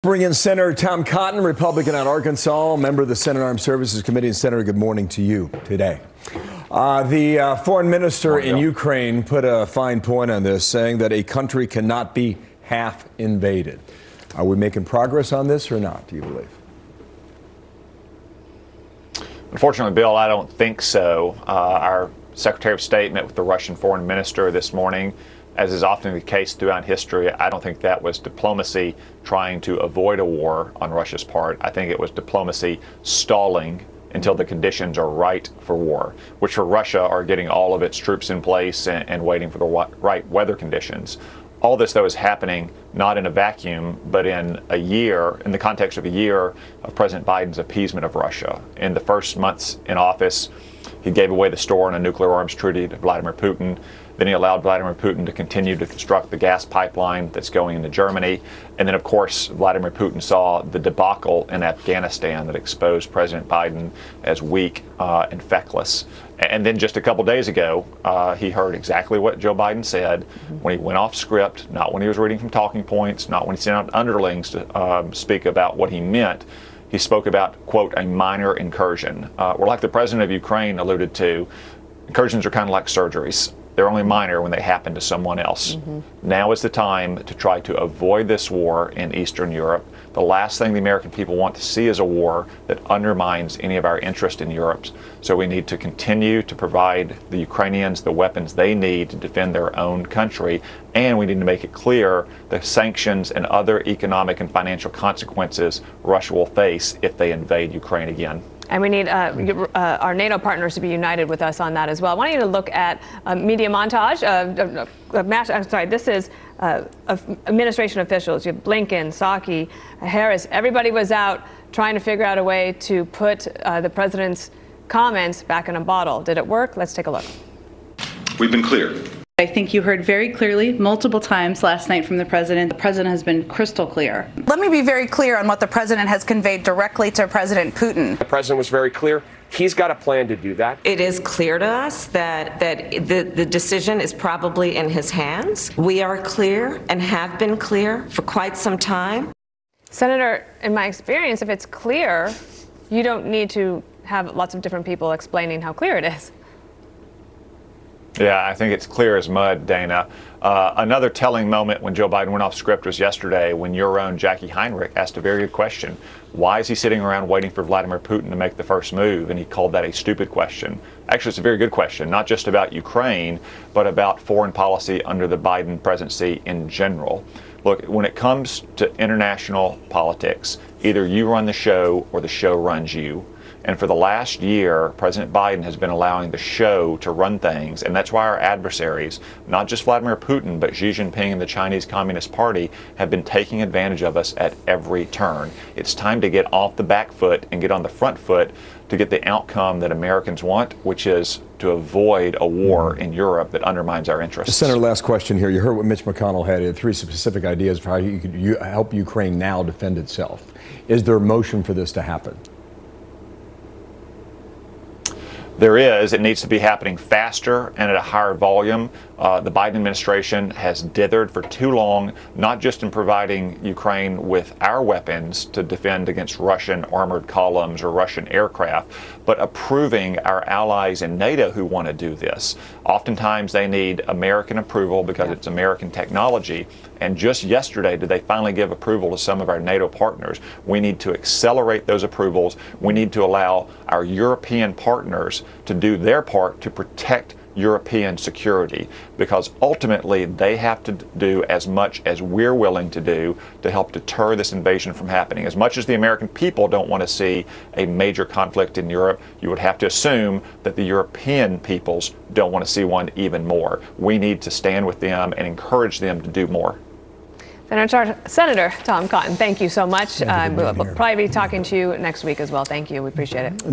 Bring in Senator Tom Cotton, Republican out of Arkansas, member of the Senate Armed Services Committee. And Senator, good morning to you today. The foreign minister in Ukraine put a fine point on this, saying that a country cannot be half invaded. Are we making progress on this or not, do you believe? Unfortunately, Bill, I don't think so. Our Secretary of State met with the Russian foreign minister this morning. As is often the case throughout history, I don't think that was diplomacy trying to avoid a war on Russia's part. I think it was diplomacy stalling until the conditions are right for war, which for Russia are getting all of its troops in place and waiting for the right weather conditions. All this, though, is happening not in a vacuum, but in a year, in the context of a year of President Biden's appeasement of Russia. In the first months in office, he gave away the store on a nuclear arms treaty to Vladimir Putin. Then he allowed Vladimir Putin to continue to construct the gas pipeline that's going into Germany. And then, of course, Vladimir Putin saw the debacle in Afghanistan that exposed President Biden as weak and feckless. And then just a couple days ago, he heard exactly what Joe Biden said when he went off script, not when he was reading from talking points, not when he sent out underlings to speak about what he meant. He spoke about, quote, a minor incursion. Or like the president of Ukraine alluded to, incursions are kind of like surgeries. They're only minor when they happen to someone else. Now is the time to try to avoid this war in Eastern Europe. The last thing the American people want to see is a war that undermines any of our interest in Europe. So we need to continue to provide the Ukrainians the weapons they need to defend their own country. And we need to make it clear the sanctions and other economic and financial consequences Russia will face if they invade Ukraine again. And we need our NATO partners to be united with us on that as well. I want you to look at a media montage. I'm sorry, this is administration officials. You have Blinken, Psaki, Harris. Everybody was out trying to figure out a way to put the president's comments back in a bottle. Did it work? Let's take a look. We've been clear. I think you heard very clearly multiple times last night from the president. The president has been crystal clear. Let me be very clear on what the president has conveyed directly to President Putin. The president was very clear. He's got a plan to do that. It is clear to us that the decision is probably in his hands. We are clear and have been clear for quite some time. Senator, in my experience, if it's clear, you don't need to have lots of different people explaining how clear it is. Yeah, I think it's clear as mud, Dana. Another telling moment when Joe Biden went off script was yesterday when your own Jackie Heinrich asked a very good question. Why is he sitting around waiting for Vladimir Putin to make the first move? And he called that a stupid question. Actually, it's a very good question, not just about Ukraine, but about foreign policy under the Biden presidency in general. Look, when it comes to international politics, either you run the show or the show runs you. And for the last year, President Biden has been allowing the show to run things. And that's why our adversaries, not just Vladimir Putin, but Xi Jinping and the Chinese Communist Party, have been taking advantage of us at every turn. It's time to get off the back foot and get on the front foot to get the outcome that Americans want, which is to avoid a war in Europe that undermines our interests. Senator, last question here. You heard what Mitch McConnell had. He had three specific ideas for how you could help Ukraine now defend itself. Is there a motion for this to happen? There is. It needs to be happening faster and at a higher volume. The Biden administration has dithered for too long, not just in providing Ukraine with our weapons to defend against Russian armored columns or Russian aircraft, but approving our allies in NATO who want to do this. Oftentimes they need American approval because it's American technology. And just yesterday did they finally give approval to some of our NATO partners. We need to accelerate those approvals. We need to allow our European partners to do their part to protect European security, because ultimately they have to do as much as we're willing to do to help deter this invasion from happening. As much as the American people don't want to see a major conflict in Europe, you would have to assume that the European peoples don't want to see one even more. We need to stand with them and encourage them to do more. Senator Tom Cotton, thank you so much. We'll probably be talking to you next week as well. Thank you. We appreciate it.